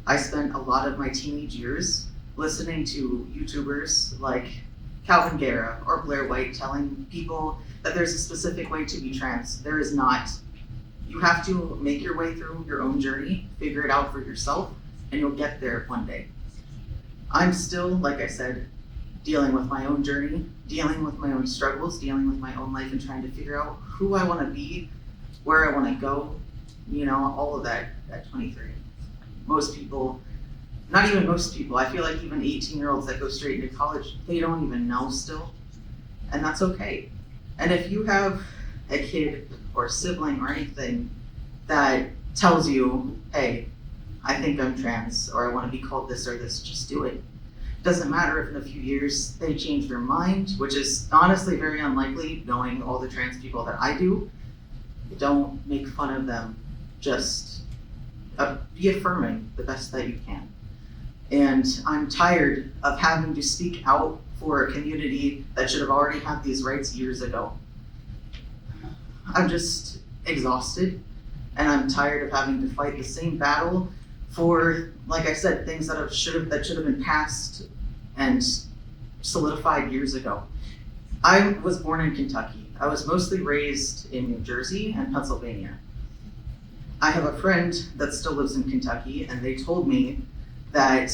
I spent a lot of my teenage years listening to YouTubers like Calvin Guerra or Blair White telling people that there's a specific way to be trans. There is not. You have to make your way through your own journey, figure it out for yourself, and you'll get there one day. I'm still, like I said, dealing with my own journey, dealing with my own struggles, dealing with my own life, and trying to figure out who I want to be, where I want to go, all of that at 23. Most people, not even most people, I feel like even 18-year-olds that go straight into college, they don't even know still, and that's okay. And if you have a kid or sibling or anything that tells you, hey, I think I'm trans, or I want to be called this or this, just do it. Doesn't matter if in a few years they change their mind, which is honestly very unlikely knowing all the trans people that I do. Don't make fun of them, just be affirming the best that you can. And I'm tired of having to speak out for a community that should have already had these rights years ago. I'm just exhausted, and I'm tired of having to fight the same battle for, like I said, things that should have been passed and solidified years ago. I was born in Kentucky. I was mostly raised in New Jersey and Pennsylvania. I have a friend that still lives in Kentucky, and they told me that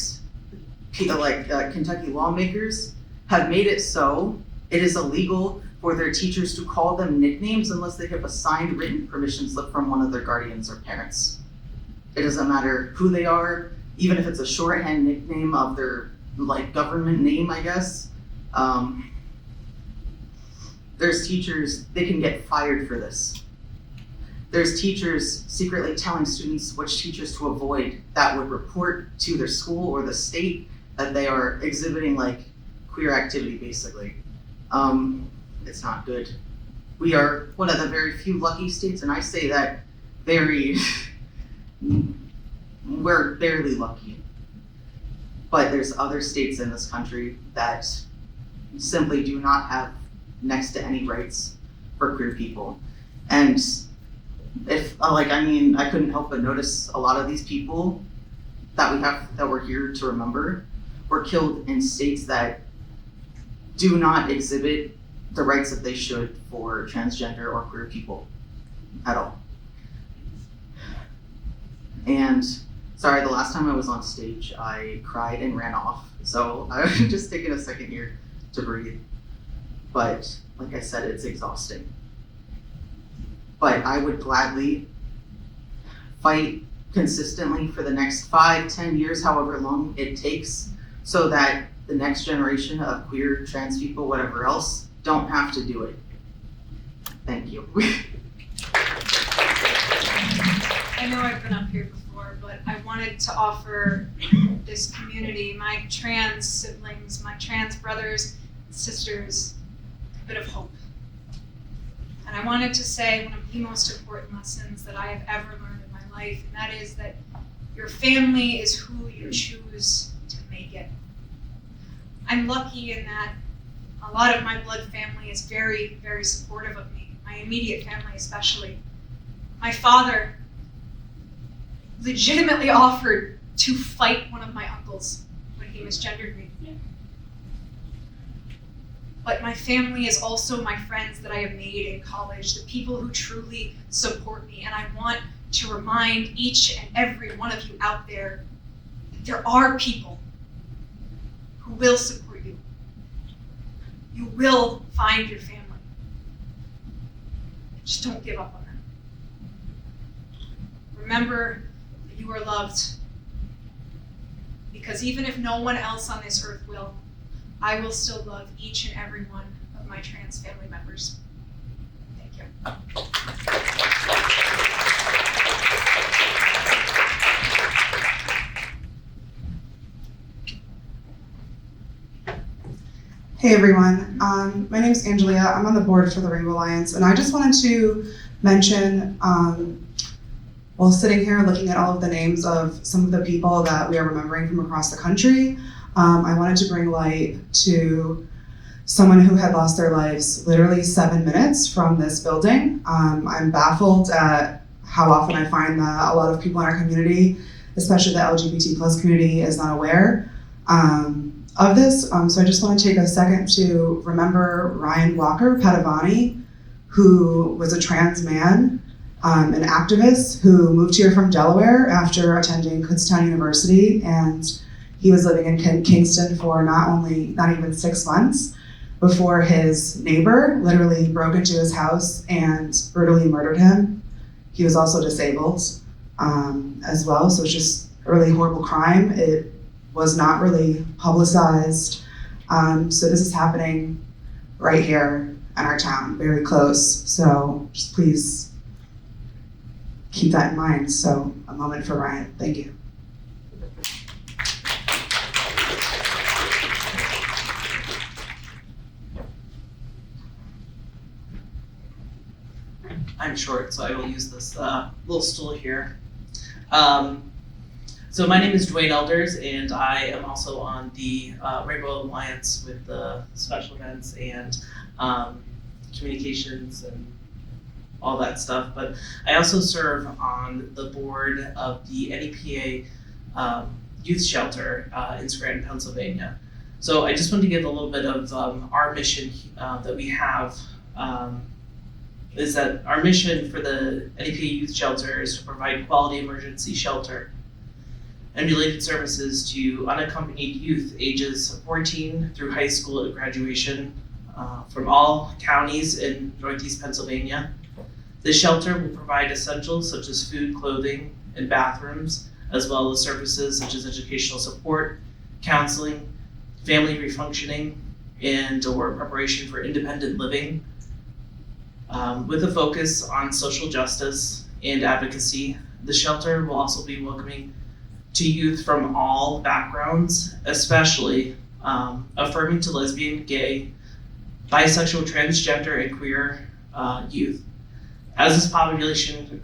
Kentucky lawmakers have made it so it is illegal for their teachers to call them nicknames unless they have a signed written permission slip from one of their guardians or parents. It doesn't matter who they are, even if it's a shorthand nickname of their government name, I guess. There's teachers, they can get fired for this. There's teachers secretly telling students which teachers to avoid that would report to their school or the state that they are exhibiting queer activity, basically. It's not good. We are one of the very few lucky states, and I say that we're barely lucky. But there's other states in this country that simply do not have next to any rights for queer people. And I couldn't help but notice a lot of these people that we're here to remember were killed in states that do not exhibit the rights that they should for transgender or queer people at all. And sorry, the last time I was on stage, I cried and ran off. So I'm just taking a second here to breathe. But like I said, it's exhausting. But I would gladly fight consistently for the next 5, 10 years, however long it takes, so that the next generation of queer, trans people, whatever else, don't have to do it. Thank you. I know I've been up here before, but I wanted to offer this community, my trans siblings, my trans brothers and sisters, a bit of hope. And I wanted to say one of the most important lessons that I have ever learned in my life, and that is that your family is who you choose to make it. I'm lucky in that a lot of my blood family is very, very supportive of me, my immediate family especially. My father legitimately offered to fight one of my uncles when he misgendered me. But my family is also my friends that I have made in college, the people who truly support me. And I want to remind each and every one of you out there that there are people who will support you. You will find your family. Just don't give up on them. Remember that you are loved. Because even if no one else on this earth will, I will still love each and every one of my trans family members. Thank you. Hey everyone, my name is Angelia. I'm on the board for the Rainbow Alliance, and I just wanted to mention, while sitting here looking at all of the names of some of the people that we are remembering from across the country, I wanted to bring light to someone who had lost their lives literally 7 minutes from this building. I'm baffled at how often I find that a lot of people in our community, especially the LGBT+ community, is not aware of this. So I just want to take a second to remember Ryan Walker Padavani, who was a trans man, an activist who moved here from Delaware after attending Kutztown University, and he was living in Kingston for not even 6 months before his neighbor literally broke into his house and brutally murdered him. He was also disabled as well, so it's just a really horrible crime. It was not really publicized. So this is happening right here in our town, very close. So just please keep that in mind. So a moment for Ryan. Thank you. I'm short, so I will use this little stool here. So my name is Dwayne Elders, and I am also on the Rainbow Alliance with the special events and communications and all that stuff. But I also serve on the board of the NEPA Youth Shelter in Scranton, Pennsylvania. So I just wanted to give a little bit of our mission that we have. Is that our mission for the NEPA Youth Shelter is to provide quality emergency shelter and related services to unaccompanied youth ages 14 through high school and graduation from all counties in Northeast Pennsylvania. The shelter will provide essentials such as food, clothing, and bathrooms, as well as services such as educational support, counseling, family refunctioning, and or preparation for independent living. With a focus on social justice and advocacy, the shelter will also be welcoming to youth from all backgrounds, especially affirming to lesbian, gay, bisexual, transgender, and queer youth. As this population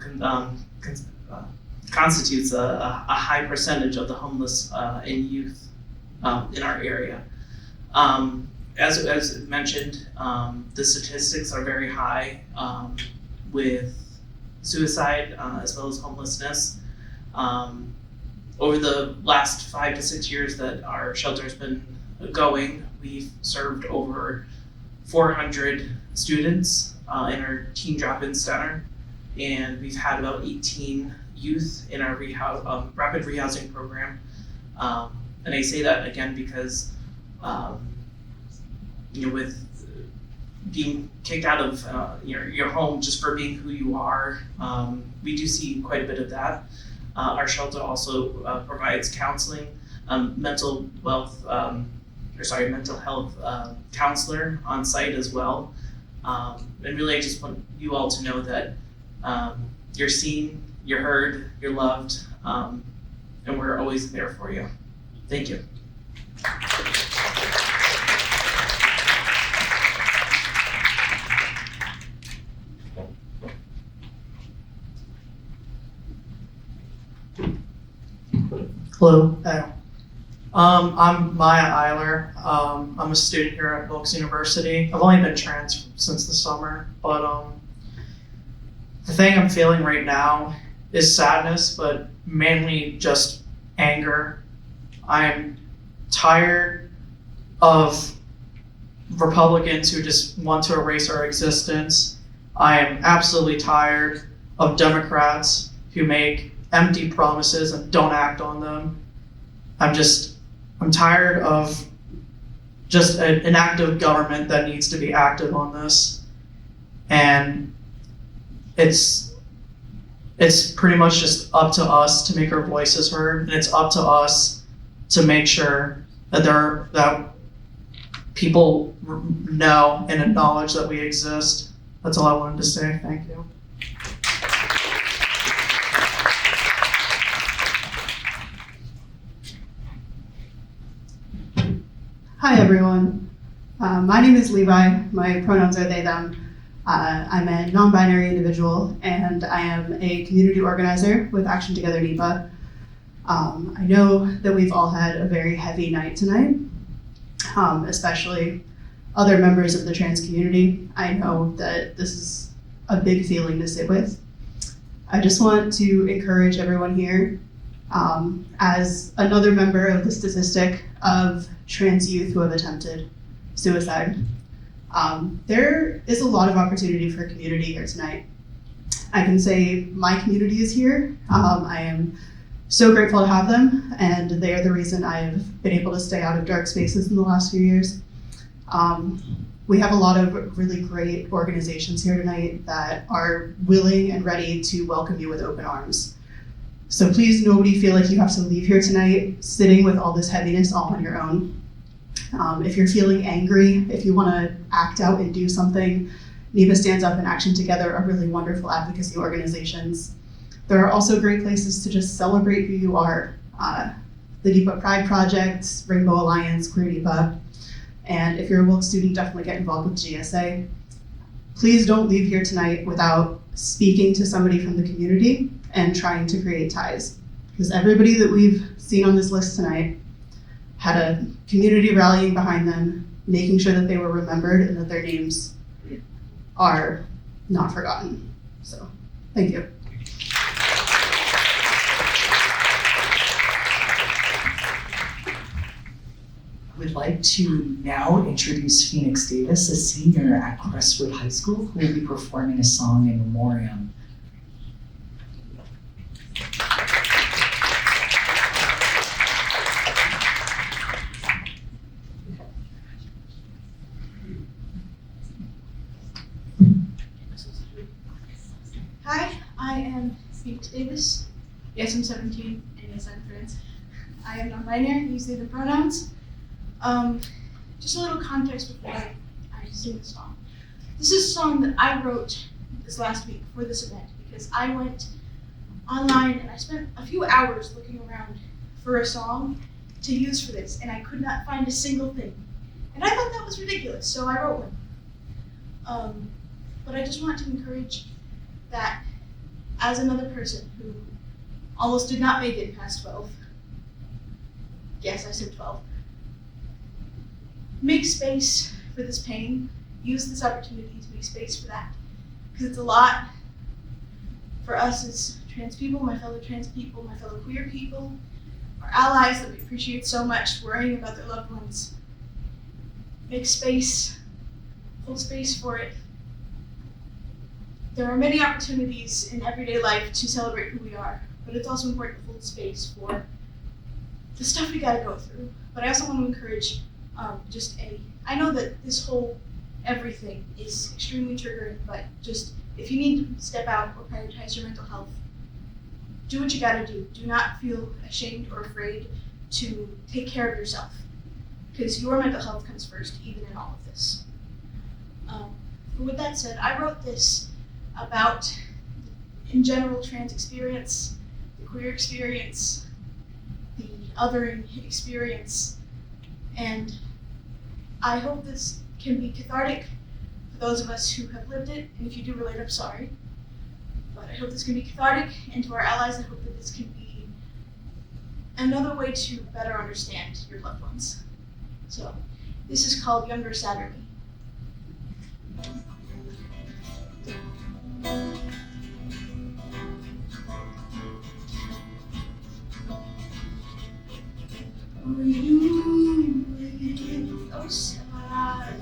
constitutes a high percentage of the homeless and youth in our area. As mentioned, the statistics are very high with suicide as well as homelessness. Over the last 5 to 6 years that our shelter has been going, we've served over 400 students in our teen drop-in center, and we've had about 18 youth in our rapid rehousing program. And I say that again because with being kicked out of your home just for being who you are, we do see quite a bit of that. Our shelter also provides counseling, mental health counselor on site as well. And really, I just want you all to know that you're seen, you're heard, you're loved, and we're always there for you. Thank you. Hello. I'm Maya Eiler. I'm a student here at Wilkes University. I've only been trans since the summer, but the thing I'm feeling right now is sadness, but mainly just anger. I'm tired of Republicans who just want to erase our existence. I am absolutely tired of Democrats who make empty promises and don't act on them. I'm tired of just an active government that needs to be active on this. And it's pretty much just up to us to make our voices heard, and it's up to us to make sure that people know and acknowledge that we exist. That's all I wanted to say. Thank you. Hi everyone, my name is Levi, my pronouns are they, them. I'm a non-binary individual and I am a community organizer with Action Together NEPA. I know that we've all had a very heavy night tonight, especially other members of the trans community. I know that this is a big feeling to sit with. I just want to encourage everyone here, as another member of the statistic of trans youth who have attempted suicide. There is a lot of opportunity for community here tonight. I can say my community is here. I am so grateful to have them, and they are the reason I have been able to stay out of dark spaces in the last few years. We have a lot of really great organizations here tonight that are willing and ready to welcome you with open arms. So please, nobody feel like you have to leave here tonight sitting with all this heaviness all on your own. If you're feeling angry, if you want to act out and do something, NEPA Stands Up and Action Together are really wonderful advocacy organizations. There are also great places to just celebrate who you are. The NEPA Pride Project, Rainbow Alliance, Queer NEPA. And if you're a Wilkes student, definitely get involved with GSA. Please don't leave here tonight without speaking to somebody from the community and trying to create ties. Because everybody that we've seen on this list tonight had a community rallying behind them, making sure that they were remembered and that their names are not forgotten. So, thank you. I would like to now introduce Phoenix Davis, a senior at Crestwood High School, who will be performing a song in memoriam. Hi, I am Phoenix Davis. Yes, I'm 17, and yes, I'm trans. I am non-binary, use they, them pronouns. Just a little context before I sing the song. This is a song that I wrote this last week for this event because I went online and I spent a few hours looking around for a song to use for this, and I could not find a single thing. And I thought that was ridiculous, so I wrote one. But I just want to encourage that as another person who almost did not make it past 12, yes, I said 12, make space for this pain, use this opportunity to make space for that, because it's a lot for us as trans people, my fellow queer people, our allies that we appreciate so much, worrying about their loved ones. Make space, hold space for it. There are many opportunities in everyday life to celebrate who we are, but it's also important to hold space for the stuff we gotta go through. But I also want to encourage I know that this whole everything is extremely triggering, but just if you need to step out or prioritize your mental health, do what you gotta do. Do not feel ashamed or afraid to take care of yourself, because your mental health comes first, even in all of this. But with that said, I wrote this about, in general, trans experience, the queer experience, the othering experience, and I hope this can be cathartic for those of us who have lived it, and if you do relate, I'm sorry. But I hope this can be cathartic, and to our allies, I hope that this can be another way to better understand your loved ones. So, this is called Younger Saturday. You with those eyes,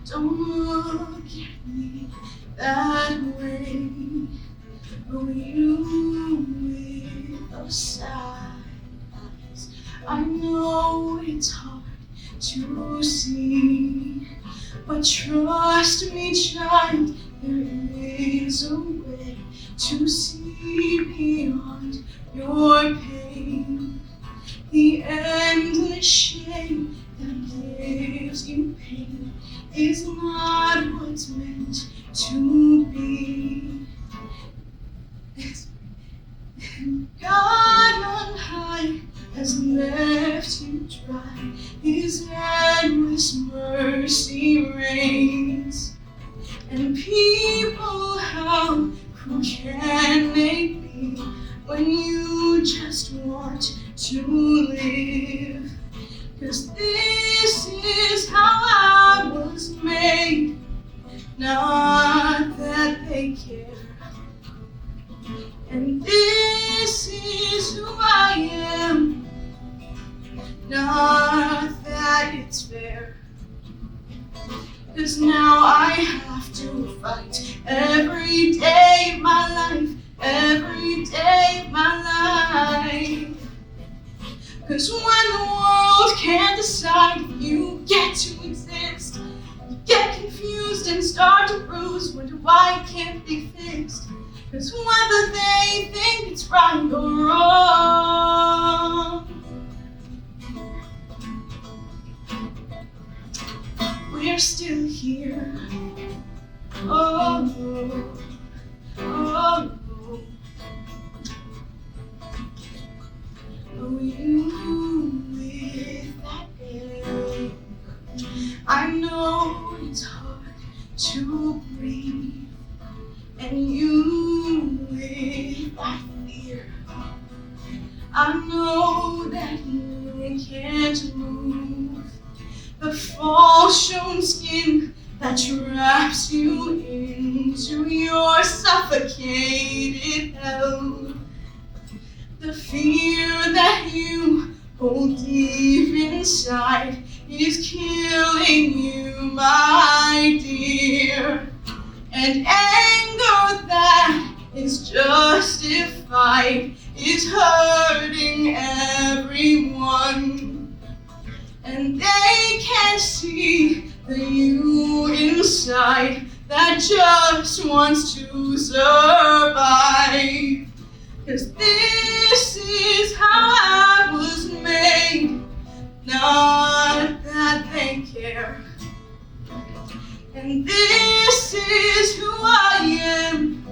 don't look at me that way. You with those eyes, I know it's hard to see, but trust me, child, there is a way to see beyond your pain. The endless shame that gives you pain is not what's meant to be. God on high has left you dry. His endless mercy reigns. And people, how cruel can they be when you just want to live? 'Cause this is how I was made, not that they care. And this is who I am, not that it's fair. 'Cause now I have to fight every day of my life, every day of my life. 'Cause when the world can't decide if you get to exist, you get confused and start to bruise, wonder why it can't be fixed. 'Cause whether they think it's right or wrong, we're still here. Oh, oh, oh, you with that ache. I know it's hard to breathe, and you with that fear I know that you can't move the false-shown skin that traps you into your suffocated hell. The fear that you hold deep inside is killing you, my dear. And anger that is justified is hurting everyone. And they can't see the you inside that just wants to survive. 'Cause this is how I was made, not that they care. And this is who I am,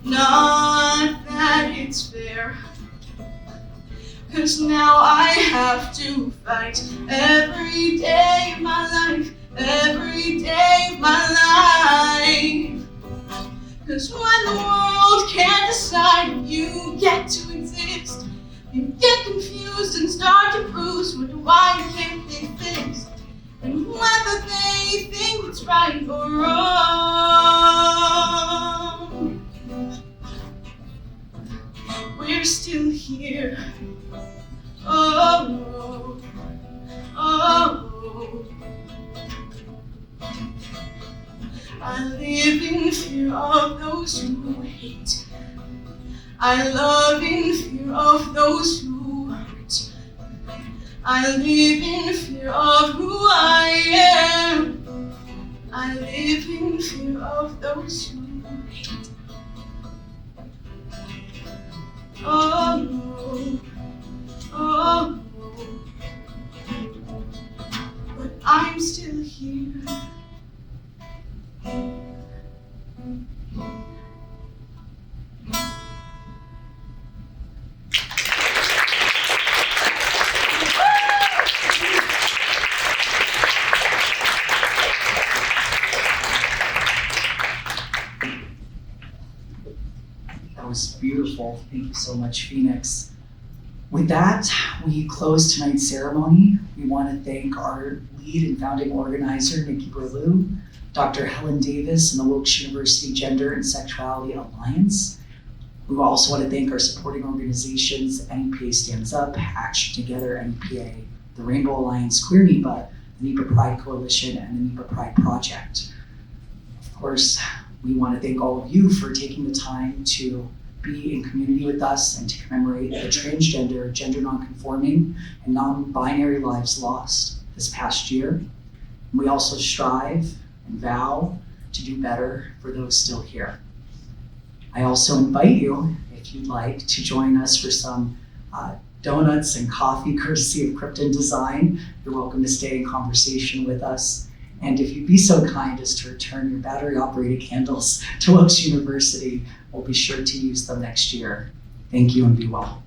not that it's fair. 'Cause now I have to fight every day of my life, every day of my life. 'Cause when the world can't decide if you get to exist, you get confused and start to bruise, wonder why you can't be fixed, and whether they think it's right or wrong. We're still here. Oh, oh, oh. I live in fear of those who hate. I love in fear of those who hurt. I live in fear of who I am. I live in fear of those who hate. Oh no, oh no. But I'm still here. That was beautiful. Thank you so much, Phoenix. With that, we close tonight's ceremony. We want to thank our lead and founding organizer, Nikki Berlew, Dr. Helen Davis, and the Wilkes University Gender and Sexuality Alliance. We also want to thank our supporting organizations, NEPA Stands Up, Action Together, NEPA, the Rainbow Alliance, Queer NEPA, the NEPA Pride Coalition, and the NEPA Pride Project. Of course, we want to thank all of you for taking the time to be in community with us and to commemorate the transgender, gender nonconforming, and non-binary lives lost this past year. We also strive and vow to do better for those still here. I also invite you, if you'd like, to join us for some donuts and coffee courtesy of Krypton Design. You're welcome to stay in conversation with us. And if you'd be so kind as to return your battery-operated candles to Wilkes University, we'll be sure to use them next year. Thank you and be well.